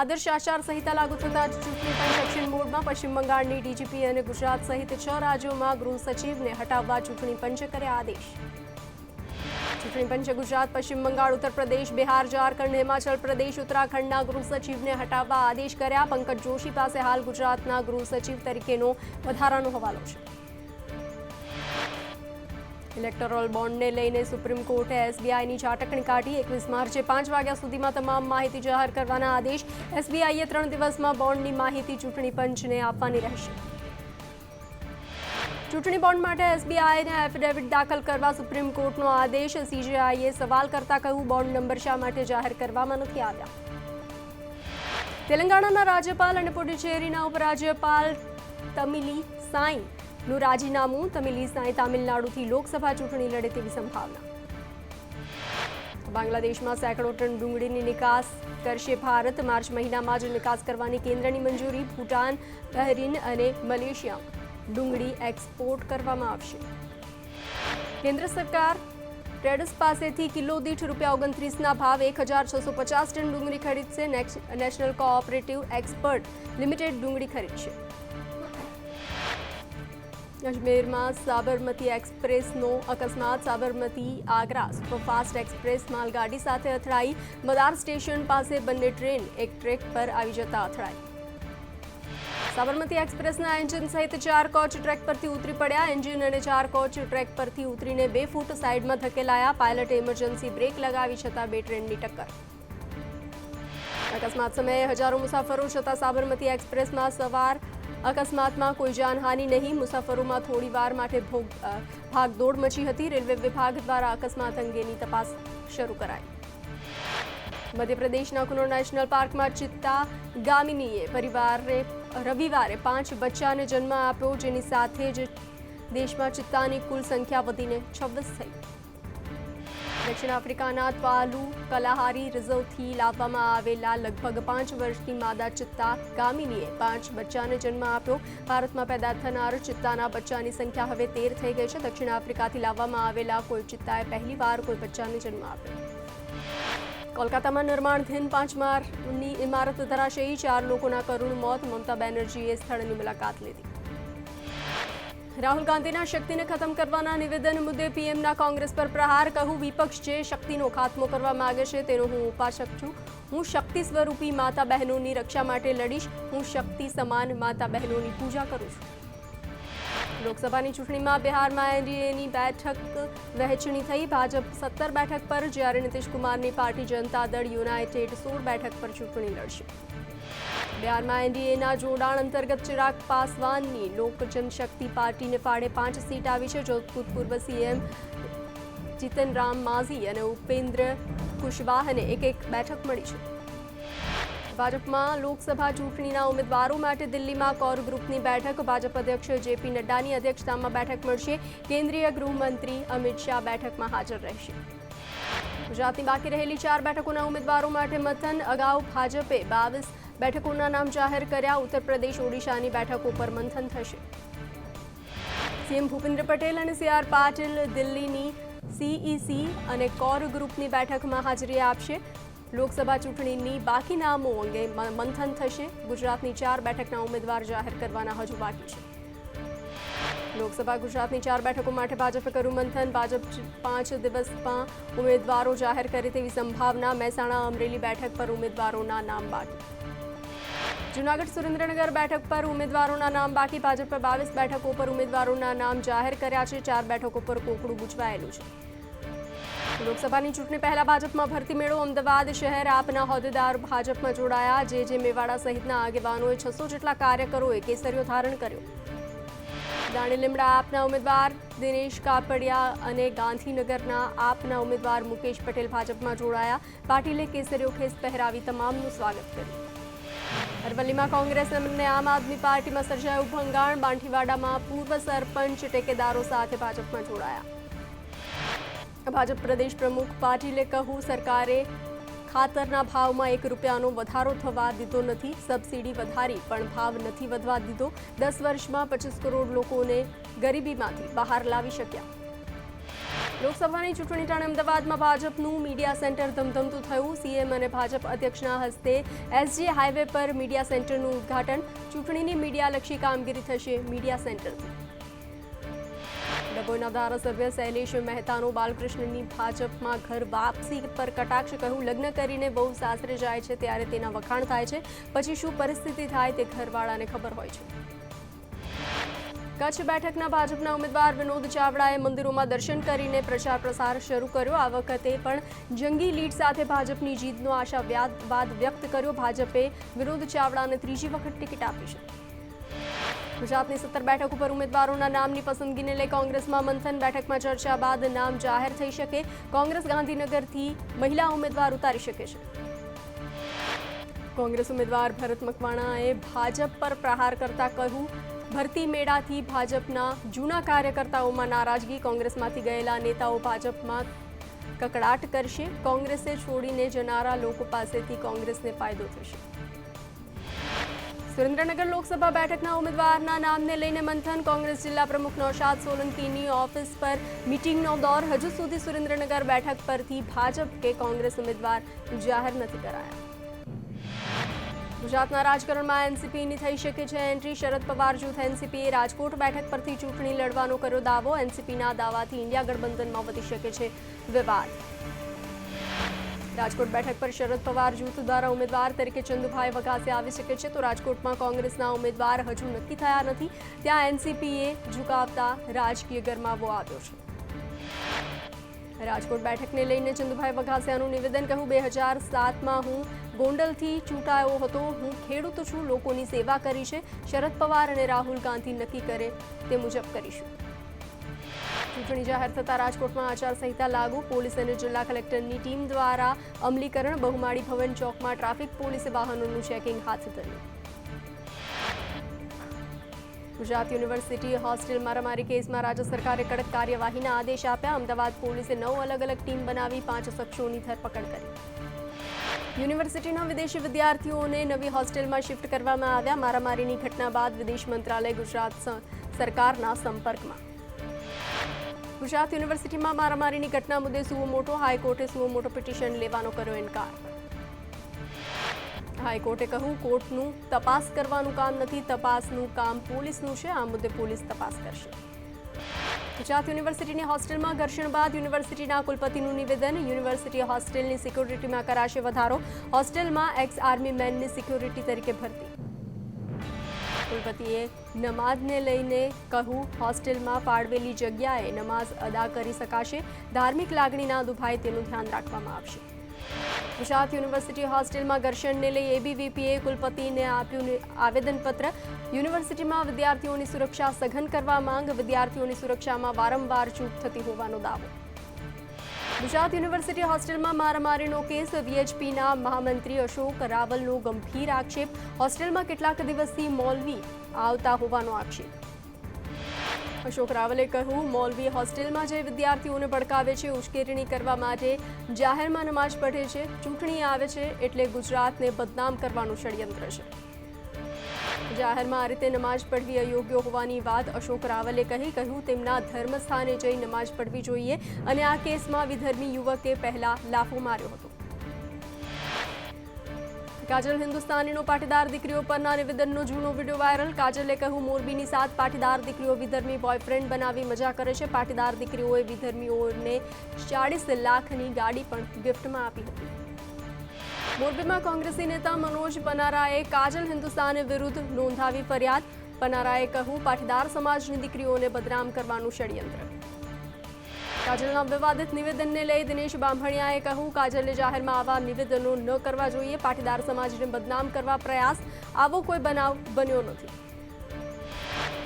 આદર્શ આચાર સંહિતા લાગુ થતાં ચૂંટણી પંચ એક્શન મોડમાં પશ્ચિમ બંગાળની ડીજીપી અને ગુજરાત સહિત 6 રાજ્યોમાં ગૃહ સચિવને હટાવવા ચૂંટણી પંચે કર્યા આદેશ। ચૂંટણી પંચે ગુજરાત, પશ્ચિમ બંગાળ, ઉત્તર પ્રદેશ, બિહાર, ઝારખંડ, હિમાચલ પ્રદેશ, ઉત્તરાખંડના ગૃહ સચિવને હટાવવા આદેશ કર્યા। પંકજ જોશી પાસે હાલ ગુજરાતના ગૃહ સચિવ તરીકેનો વધારાનો હવાલો છે। ઇલેક્ટોરલ બોન્ડને લઈને સુપ્રીમ કોર્ટે એસબીઆઈની ઝાટકણી કાઢી। 21 માર્ચે 5 વાગ્યા સુધીમાં તમામ માહિતી જાહેર કરવાના આદેશ। એસબીઆઈએ 3 દિવસમાં બોન્ડની માહિતી ચૂંટણી પંચને આપવાની રહેશે। ચૂંટણી બોન્ડ માટે એસબીઆઈને એફિડેવિટ દાખલ કરવા સુપ્રીમ કોર્ટનો આદેશ। સીજેઆઈએ સવાલ કરતા કહ્યું, બોન્ડ નંબર શા માટે જાહેર કરવામાં નથી આવ્યા। તેલંગાણાના રાજ્યપાલ અને પુડુચેરીના ઉપરાજ્યપાલ તમિલી સાઈ નું રાજીનામું। તમિલી સાઈ તામિલનાડુથી લોકસભા ચૂંટણી લડે તેવી સંભાવના। બાંગ્લાદેશમાં સેંકડો ટન ડુંગળીની નિકાસ કરશે ભારત। માર્ચ મહિનામાં જ નિકાસ કરવાની કેન્દ્રની મંજૂરી। ભૂટાન, બહરીન અને મલેશિયામાં ડુંગળી એક્સપોર્ટ કરવામાં આવશે। કેન્દ્ર સરકાર ટ્રેડર્સ પાસેથી કિલો દીઠ ₹29ના ભાવ 1650 ટન ડુંગળી ખરીદશે। નેશનલ કોઓપરેટિવ એક્સપર્ટ લિમિટેડ ડુંગળી ખરીદશે। અજમેરમાં સાબરમતી એક્સપ્રેસનો અકસ્માત। સાબરમતી આગ્રા સુપરફાસ્ટ એક્સપ્રેસ માલગાડી સાથે અથડાઈ। મદાર સ્ટેશન પાસે બંને ટ્રેન એક ટ્રેક પર આવી જતા અથડાઈ। સાબરમતી એક્સપ્રેસના એન્જિન સહિત 4 કોચ ટ્રેક પરથી ઉતરી પડ્યા। એન્જિન અને 4 કોચ ટ્રેક પરથી ઉતરીને 2 ફૂટ સાઈડમાં ધકેલાયા। પાયલટે ઇમરજન્સી બ્રેક લગાવી છતાં 2 ટ્રેનની ટક્કર। અકસ્માત સમયે હજારો મુસાફરો છતાં સાબરમતી એક્સપ્રેસમાં સવાર। અકસ્માતમાં કોઈ જાનહાનિ નહીં। મુસાફરોમાં થોડી વાર માટે ભાગદોડ મચી હતી। રેલવે વિભાગ દ્વારા અકસ્માત અંગેની તપાસ શરૂ કરાઈ। મધ્યપ્રદેશના કુનો નેશનલ પાર્કમાં ચિત્તા ગામિનીએ રવિવારે 5 બચ્ચાને જન્મ આપ્યો, જેની સાથે જ દેશમાં ચિત્તાની કુલ સંખ્યા વધીને 26 થઈ। દક્ષિણ આફ્રિકાના ત્વાલુ કલાહારી રિઝર્વથી લાવવામાં આવેલા લગભગ 5 વર્ષની માદા ચિત્તા ગામિનીએ 5 બચ્ચાને જન્મ આપ્યો। ભારતમાં પેદા થનાર ચિત્તાના બચ્ચાની સંખ્યા હવે 13 થઈ ગઈ છે। દક્ષિણ આફ્રિકાથી લાવવામાં આવેલા કોઈ ચિત્તાએ પહેલીવાર કોઈ બચ્ચાને જન્મ આપ્યો। કોલકાતામાં નિર્માણાધીન 5 માળની ઇમારત ધરાશયી, 4 લોકોના કરુણ મોત। મમતા બેનર્જીએ સ્થળની મુલાકાત લીધી। રાહુલ ગાંધીના શક્તિને ખતમ કરવાના નિવેદન મુદ્દે પીએમના કોંગ્રેસ પર પ્રહાર। કહ્યું, વિપક્ષ જે શક્તિનો ખાત્મો કરવા માંગે છે તેનો હું ઉપાસક છું। હું શક્તિ સ્વરૂપી માતા બહેનોની રક્ષા માટે લડીશ। હું શક્તિ સમાન માતા બહેનોની પૂજા કરું છું। લોકસભાની ચૂંટણીમાં બિહારમાં એનડીએની બેઠક વહેંચણી થઈ। ભાજપ 17 બેઠક પર, જ્યારે નીતિશ કુમારની પાર્ટી જનતા દળ યુનાઇટેડ 16 બેઠક પર ચૂંટણી લડશે। બિહારમાં એનડીએના જોડાણ અંતર્ગત ચિરાગ પાસવાનની લોક જનશક્તિ પાર્ટીને ફાળે 5 સીટ આવી છે। ભૂતપૂર્વ સીએમ જીતન રામ માઝી અને ઉપેન્દ્ર કુશવાહાને એક બેઠક મળી છે। ભાજપમાં લોકસભા ચૂંટણીના ઉમેદવારો માટે દિલ્હીમાં કોર ગ્રુપની બેઠક। ભાજપ અધ્યક્ષ જેપી નડ્ડાની અધ્યક્ષતામાં બેઠક મળશે। કેન્દ્રીય ગૃહમંત્રી અમિત શાહ બેઠકમાં હાજર રહેશે। ગુજરાતની બાકી રહેલી 4 બેઠકોના ઉમેદવારો માટે મથન। અગાઉ ભાજપે 22 બેઠકોના નામ જાહેર કર્યા। ઉત્તર પ્રદેશ, ઓડિશાની બેઠકો પર મંથન થશે। સીએમ ભૂપેન્દ્ર પટેલ અને સીઆર પાટીલ દિલ્હીની સીઈસી અને કોર ગ્રુપની બેઠકમાં હાજરી આપશે। લોકસભા ચૂંટણીની બાકી નામો અંગે મંથન થશે। ગુજરાતની 4 બેઠકના ઉમેદવાર જાહેર કરવાના હજુ બાકી છે। લોકસભા ગુજરાતની 4 બેઠકો માટે ભાજપે કર્યું મંથન। ભાજપ 5 દિવસમાં ઉમેદવારો જાહેર કરે તેવી સંભાવના। મહેસાણા, અમરેલી બેઠક પર ઉમેદવારોના નામ બાકી। જૂનાગઢ, સુરેન્દ્રનગર બેઠક પર ઉમેદવારોના નામ બાકી। ભાજપે 22 બેઠકો પર ઉમેદવારોના નામ જાહેર કર્યા છે। 4 બેઠકો પર કોકડું ગૂંચવાયેલું છે। લોકસભાની ચૂંટણી પહેલા ભાજપમાં ભરતી મેળો। અમદાવાદ શહેર આપના હોદ્દેદાર ભાજપમાં જોડાયા। જે મેવાડા સહિતના આગેવાનોએ 600 જેટલા કાર્યકરોએ કેસરીઓ ધારણ કર્યો। દાણી લીમડા આપના ઉમેદવાર દિનેશ કાપડિયા અને ગાંધીનગરના આપના ઉમેદવાર મુકેશ પટેલ ભાજપમાં જોડાયા। પાટીલે કેસરીઓ ખેસ પહેરાવી તમામનું સ્વાગત કર્યું। અરવલ્લીમાં કોંગ્રેસ અને આમ આદમી પાર્ટીમાં સર્જાયું ભંગાણ। બાંઠીવાડામાં પૂર્વ સરપંચ ટેકેદારો સાથે ભાજપમાં જોડાયા। ભાજપ પ્રદેશ પ્રમુખ પાટીલે કહ્યું, સરકારે ખાતરના ભાવમાં 1 રૂપિયાનો વધારો થવા દીધો નથી। સબસિડી વધારી પણ ભાવ નથી વધવા દીધો। 10 વર્ષમાં 25 કરોડ લોકોને ગરીબીમાંથી બહાર લાવી શક્યા। લોકસભાની ચૂંટણી ટાણે અમદાવાદમાં ભાજપનું મીડિયા સેન્ટર ધમધમતું થયું. સીએમ અને ભાજપ અધ્યક્ષના હસ્તે એસજી હાઈવે પર મીડિયા સેન્ટરનું ઉદ્ઘાટન. ચૂંટણીની મીડિયાલક્ષી કામગીરી થશે મીડિયા સેન્ટરથી. ડભોઈના ધારાસભ્ય શૈલેષ મહેતાનો બાલકૃષ્ણની ભાજપમાં ઘર વાપસી પર કટાક્ષ. કહ્યું, લગ્ન કરીને બહુ સાસરે જાય છે ત્યારે તેના વખાણ થાય છે, પછી શું પરિસ્થિતિ થાય તે ઘરવાળાને ખબર હોય છે. કચ્છ બેઠકના ભાજપના ઉમેદવાર વિનોદ ચાવડાએ મંદિરોમાં દર્શન કરીને પ્રચાર પ્રસાર શરૂ કર્યો. આ વખતે પણ જંગી લીડ સાથે ભાજપની જીતનો આશાવાદ વ્યક્ત કર્યો. ભાજપે વિનોદ ચાવડાને ત્રીજી વખત ટિકિટ આપી છે. ગુજરાતની 17 બેઠક ઉપર ઉમેદવારોના નામની પસંદગીને લઈ કોંગ્રેસમાં મંથન. બેઠકમાં ચર્ચા બાદ નામ જાહેર થઈ શકે. કોંગ્રેસ ગાંધીનગરથી મહિલા ઉમેદવાર ઉતારી શકે છે. કોંગ્રેસ ઉમેદવાર ભરત મકવાણાએ ભાજપ પર પ્રહાર કરતા કહ્યું, ભરતી મેળાથી ભાજપના જૂના કાર્યકર્તાઓમાં નારાજગી. કોંગ્રેસમાંથી ગયેલા નેતાઓ ભાજપમાં કકડાટ કરશે. કોંગ્રેસે છોડીને જનારા લોકો પાસેથી કોંગ્રેસને ફાયદો થશે. સુરેન્દ્રનગર લોકસભા બેઠકના ઉમેદવારના નામને લઈને મંથન. કોંગ્રેસ જિલ્લા પ્રમુખ નૌશાદ સોલંકીની ઓફિસ પર મીટિંગનો દોર. હજુ સુધી સુરેન્દ્રનગર બેઠક પરથી ભાજપ કે કોંગ્રેસ ઉમેદવાર જાહેર નથી કરાયા. ગુજરાતના રાજકારણમાં એનસીપીની થઈ શકે છે એન્ટ્રી. શરદ પવાર જૂથ એનસીપીએ રાજકોટ બેઠક પરથી ચૂંટણી લડવાનો કર્યો દાવો. એનસીપીના દાવાથી ઇન્ડિયા ગઠબંધનમાં વધી શકે છે વિવાદ. રાજકોટ બેઠક પર શરદ પવાર જૂથ દ્વારા ઉમેદવાર તરીકે ચંદુભાઈ વઘાસે આવી શકે છે, તો રાજકોટમાં કોંગ્રેસના ઉમેદવાર હજુ નક્કી થયા નથી. ત્યાં એનસીપીએ ઝુકાવતા રાજકીય ગરમાવો આવ્યો છે. રાજકોટ બેઠકને લઈને ચંદુભાઈ વઘાસિયાનું નિવેદન. કહ્યું, 2007માં હું ગોંડલથી ચૂંટાયો હતો. હું ખેડૂત છું, લોકોની સેવા કરી છે. શરદ પવાર અને રાહુલ ગાંધી નક્કી કરે તે મુજબ કરીશું. ચૂંટણી જાહેર થતાં રાજકોટમાં આચારસંહિતા લાગુ. પોલીસ અને જિલ્લા કલેક્ટરની ટીમ દ્વારા અમલીકરણ. બહુમાળી ભવન ચોકમાં ટ્રાફિક પોલીસે વાહનોનું ચેકિંગ હાથ ધર્યું. ગુજરાત યુનિવર્સિટી હોસ્ટેલ મારામારી કેસમાં રાજ્ય સરકારે કડક કાર્યવાહીના આદેશ આપ્યા. અમદાવાદ પોલીસે 9 અલગ અલગ ટીમ બનાવી 5 શખ્સોની ધરપકડ કરી. યુનિવર્સિટીના વિદેશી વિદ્યાર્થીઓને નવી હોસ્ટેલમાં શિફ્ટ કરવામાં આવ્યા. મારામારીની ઘટના બાદ વિદેશ મંત્રાલય ગુજરાત સરકારના સંપર્કમાં. ગુજરાત યુનિવર્સિટીમાં મારામારીની ઘટના મુદ્દે સુઓ મોટો. હાઈકોર્ટે સુઓ મોટો પિટિશન લેવાનો કર્યો ઇનકાર. હાઈકોર્ટે કહ્યું, કોર્ટનું તપાસ કરવાનું કામ નથી, તપાસનું કામ પોલીસનું છે. આ મુદ્દે પોલીસ તપાસ કરશે. ગુજરાત યુનિવર્સિટીની હોસ્ટેલમાં ઘર્ષણ બાદ યુનિવર્સિટીના કુલપતિનું નિવેદન. યુનિવર્સિટી હોસ્ટેલની સિક્યોરિટીમાં કરાશે વધારો. હોસ્ટેલમાં એક્સ આર્મી મેનની સિક્યોરિટી તરીકે ભરતી. કુલપતિએ નમાઝને લઈને કહ્યું, હોસ્ટેલમાં ફાળવેલી જગ્યાએ નમાઝ અદા કરી શકાશે. ધાર્મિક લાગણી ના દુભાય તેનું ધ્યાન રાખવામાં આવશે. ગુજરાત યુનિવર્સિટી હોસ્ટેલમાં ઘર્ષણને લઈ એબીવીપીએ કુલપતિને આપ્યું આવેદનપત્ર. યુનિવર્સિટીમાં વિદ્યાર્થીઓની સુરક્ષા સઘન કરવા માંગ. વિદ્યાર્થીઓની સુરક્ષામાં વારંવાર ચૂક થતી હોવાનો દાવો. ગુજરાત યુનિવર્સિટી હોસ્ટેલમાં મારામારીનો કેસ. વીએચપીના મહામંત્રી અશોક રાવલનો ગંભીર આક્ષેપ. હોસ્ટેલમાં કેટલાક દિવસથી મૌલવી આવતા હોવાનો આક્ષેપ. અશોક રાવલે કહ્યું, મૌલવી હોસ્ટેલમાં જે વિદ્યાર્થીઓને ભડકાવે છે, ઉશ્કેરણી કરવા માટે જાહેરમાં નમાઝ પઢે છે. ચૂંટણી આવે છે એટલે ગુજરાતને બદનામ કરવાનું ષડયંત્ર છે. જાહેરમાં આ રીતે નમાઝ પઢવી અયોગ્ય હોવાની વાત અશોક રાવલે કહ્યું, તેમના ધર્મસ્થાને જઈ નમાઝ પઢવી જોઈએ અને આ કેસમાં વિધર્મી યુવકે પહેલા લાફો માર્યો હતો. કાજલ હિન્દુસ્તાનીનો પાટીદાર દીકરીઓ પરના નિવેદનનો જૂનો વિડીયો વાયરલ. કાજલે કહ્યું, મોરબીની 7 પાટીદાર દીકરીઓ વિધર્મી બોયફ્રેન્ડ બનાવી મજા કરે છે. પાટીદાર દીકરીઓએ વિધર્મીઓને 40 લાખની ગાડી પણ ગિફ્ટમાં આપી હતી. મોરબીમાં કોંગ્રેસી નેતા મનોજ પનારાએ કાજલ હિન્દુસ્તાની વિરુદ્ધ નોંધાવી ફરિયાદ. પનારાએ કહ્યું, પાટીદાર સમાજની દીકરીઓને બદનામ કરવાનું ષડયંત્ર. કાજલના વિવાદિત નિવેદનને લઈ દિનેશ બાંભણિયાએ કહ્યું, કાજલે જાહેરમાં આવા નિવેદનો ન કરવા જોઈએ. પાટીદાર સમાજને બદનામ કરવા પ્રયાસ, આવો કોઈ બનાવ બન્યો નથી.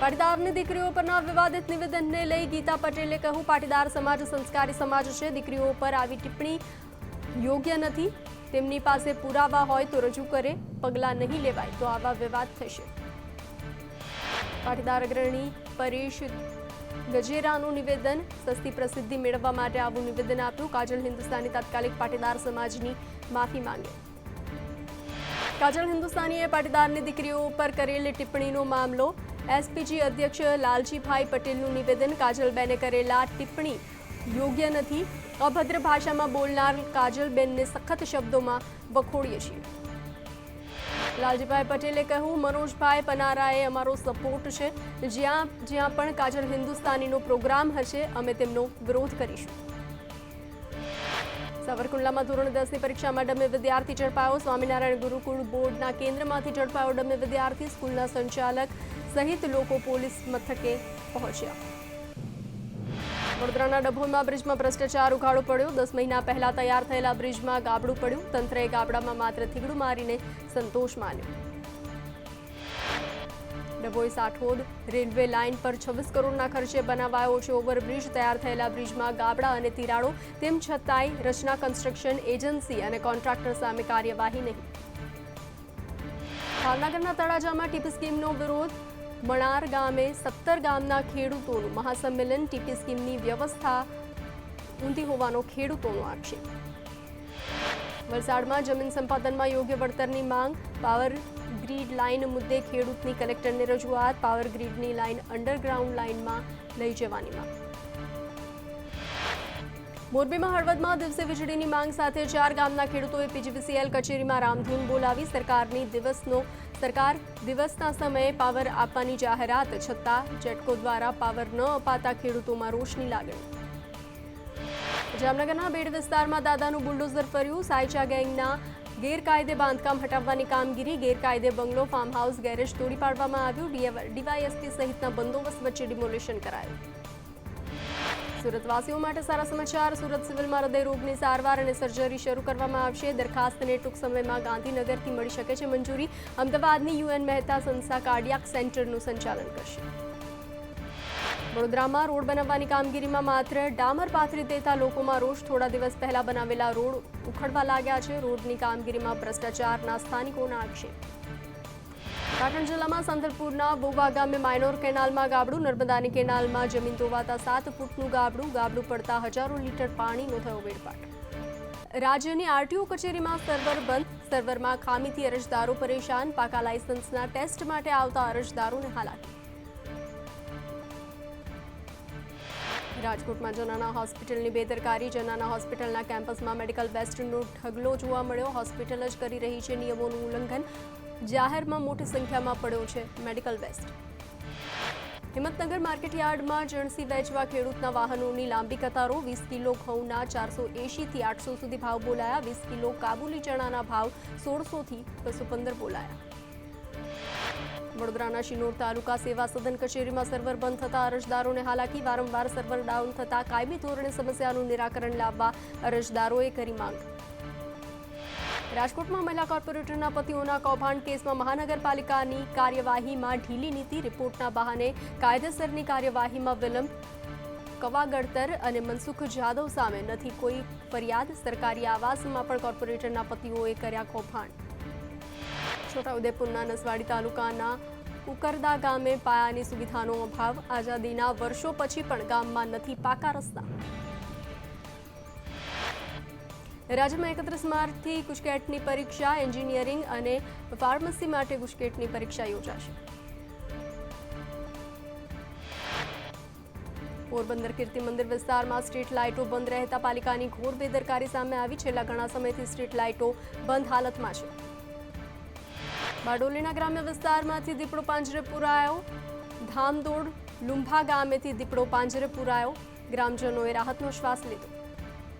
પાટીદારની દીકરીઓ પરના વિવાદિત નિવેદનને લઈ ગીતા પટેલે કહ્યું, પાટીદાર સમાજ સંસ્કારી સમાજ છે. દીકરીઓ પર આવી ટિપ્પણી યોગ્ય નથી. તેમની પાસે પુરાવા હોય તો રજૂ કરે. પગલાં નહીં લેવાય તો આવા વિવાદ થશે. પાટીદાર અગ્રણી પરેશ ગજેરાનું નિવેદન. સસ્તી પ્રસિદ્ધિ મેળવવા માટે આવું નિવેદન આપ્યું. કાજલ હિન્દુસ્તાની તાત્કાલિક પાટીદાર સમાજની માફી માંગે. કાજલ હિન્દુસ્તાનીએ પાટીદારની દીકરીઓ પર કરેલી ટિપ્પણીનો મામલો. એસપીજી અધ્યક્ષ લાલજીભાઈ પટેલનું નિવેદન. કાજલબેને કરેલા ટિપ્પણી યોગ્ય નથી. અભદ્ર ભાષામાં બોલનાર કાજલબેનને સખત શબ્દોમાં વખોડીએ છીએ. લાલજીભાઈ પટેલે કહ્યું, મનોજભાઈ પનારાએ અમારો સપોર્ટ છે. જ્યાં જ્યાં પણ કાજલ હિન્દુસ્તાનીનો પ્રોગ્રામ હશે અમે તેમનો વિરોધ કરીશું. સાવરકુંડલામાં ધોરણ 10ની પરીક્ષામાં ડમી વિદ્યાર્થી ઝડપાયો. સ્વામિનારાયણ ગુરુકુળ બોર્ડના કેન્દ્રમાંથી ઝડપાયો ડમી વિદ્યાર્થી. સ્કૂલના સંચાલક સહિત લોકો પોલીસ મથકે પહોંચ્યા. વડોદરાના ડભોઈમાં બ્રિજમાં ભ્રષ્ટાચાર ઉઘાડો પડ્યો. 10 મહિના પહેલા તૈયાર થયેલા બ્રિજમાં ગાબડું પડ્યું. તંત્રએ ગાબડામાં માત્ર થીગડું મારીને સંતોષ માન્યો. ડભોઈ સાઠોદ રેલવે લાઇન પર 26 કરોડના ખર્ચે બનાવાયો છે ઓવરબ્રિજ. તૈયાર થયેલા બ્રિજમાં ગાબડા અને તિરાડો. તેમ છતાંય રચના કન્સ્ટ્રક્શન એજન્સી અને કોન્ટ્રાક્ટર સામે કાર્યવાહી નહીં. ભાવનગરના તળાજામાં ટીપી સ્કીમનો વિરોધ. મણાર ગામે 17 ગામના ખેડૂતોનું મહાસંમેલન. ટીપી સ્કીમની વ્યવસ્થા ઊંધી હોવાનો ખેડૂતોનો આક્ષેપ. વલસાડમાં જમીન સંપાદનમાં યોગ્ય વળતરની માંગ. પાવર ગ્રીડ લાઇન મુદ્દે ખેડૂતની કલેક્ટરને રજૂઆત. પાવર ગ્રીડની લાઇન અંડરગ્રાઉન્ડ લાઇનમાં લઈ જવાની માંગ. મોરબીમાં હળવદમાં દિવસે વીજળીની માંગ સાથે 4 ગામના ખેડૂતોએ પીજીવીસીએલ કચેરીમાં રામધૂન બોલાવી. સરકાર દિવસના સમયે પાવર આપવાની જાહેરાત છતાં જેટકો દ્વારા પાવર ન અપાતા ખેડૂતોમાં રોષની લાગણી. જામનગરના બેડ વિસ્તારમાં દાદાનું બુલડોઝર ફર્યું. સાયચા ગેંગના ગેરકાયદે બાંધકામ હટાવવાની કામગીરી. ગેરકાયદે બંગલો, ફાર્મ હાઉસ, ગેરેજ તોડી પાડવામાં આવ્યું. ડીવાયએસપી સહિતના બંદોબસ્ત વચ્ચે ડિમોલિશન કરાયું. સુરતવાસીઓ માટે સારા સમાચાર. સુરત સિવિલમાં હૃદયરોગની સારવાર અને સર્જરી શરૂ કરવામાં આવશે. દરખાસ્તને ટૂંક સમયમાં ગાંધીનગરથી મળી શકે છે મંજૂરી. અમદાવાદની યુએન મહેતા સંસ્થા કાર્ડિયાક સેન્ટરનું સંચાલન કરશે. વડોદરામાં રોડ બનાવવાની કામગીરીમાં માત્ર ડામર પાથરી દેતા લોકોમાં રોષ. થોડા દિવસ પહેલા બનાવેલા રોડ ઉખડવા લાગ્યા છે. રોડની કામગીરીમાં ભ્રષ્ટાચારના સ્થાનિકોના આક્ષેપ. પાટણ જિલ્લામાં સંતલપુરના વોવા ગામે માઇનોર કેનાલમાં ગાબડું. નર્મદાની કેનાલમાં જમીન ધોવાતા 7 ફૂટનું ગાબડું. ગાબડું પડતા હજારો લીટર પાણીનો થયો વેડફાટ. રાજ્યની આરટીઓ કચેરીમાં સર્વર બંધ. સર્વરમાં ખામીથી અરજદારો પરેશાન. પાકા લાયસન્સના ટેસ્ટ માટે આવતા અરજદારોને હાલાકી. રાજકોટમાં જનાના હોસ્પિટલની બેદરકારી. જનાના હોસ્પિટલના કેમ્પસમાં મેડિકલ વેસ્ટનો ઢગલો જોવા મળ્યો. હોસ્પિટલ જ કરી રહી છે નિયમોનું ઉલ્લંઘન. જાહેરમાં મોટી સંખ્યામાં પડ્યો છે મેડિકલ વેસ્ટ. હિંમતનગર માર્કેટયાર્ડમાં જણસી વેચવા ખેડૂતના વાહનોની લાંબી કતારો. 20 કિલો ઘઉંના 480 થી 800 સુધી ભાવ બોલાયા. 20 કિલો કાબુલી ચણાના ભાવ 1600 થી 215 બોલાયા. વડોદરાના શિનોર તાલુકા સેવા સદન કચેરીમાં સર્વર બંધ થતા અરજદારોને હાલાકી. વારંવાર સર્વર ડાઉન થતા કાયમી ધોરણે સમસ્યાનું નિરાકરણ લાવવા અરજદારોએ કરી માંગ. રાજકોટમાં મહિલા કોર્પોરેટરના પતિઓના કૌભાંડ કેસમાં મહાનગરપાલિકાની કાર્યવાહીમાં ઢીલી નીતિ. રિપોર્ટના બહાને કાયદેસરની કાર્યવાહીમાં વિલંબ. કવાગડતર અને મનસુખ જાદવ સામે નથી કોઈ ફરિયાદ. સરકારી આવાસમાં પણ કોર્પોરેટરના પતિઓએ કર્યા કૌભાંડ. છોટાઉદેપુરના નસવાડી તાલુકાના કુકરદા ગામે પાયાની સુવિધાનો અભાવ. આઝાદીના વર્ષો પછી પણ ગામમાં નથી પાકા રસ્તા. રાજ્યમાં 31 માર્ચથી ગુજકેટની પરીક્ષા. એન્જિનિયરિંગ અને ફાર્મસી માટે ગુજકેટની પરીક્ષા યોજાશે. પોરબંદર કીર્તિ મંદિર વિસ્તારમાં સ્ટ્રીટ લાઇટો બંધ રહેતા પાલિકાની ઘોર બેદરકારી સામે આવી. છેલ્લા ઘણા સમયથી સ્ટ્રીટ લાઇટો બંધ હાલતમાં છે. બારડોલીના ગ્રામ્ય વિસ્તારમાંથી દીપડો પાંજરે પુરાયો. ધામદોડ લુંભા ગામેથી દીપડો પાંજરે પુરાયો. ગ્રામજનોએ રાહતનો શ્વાસ લીધો.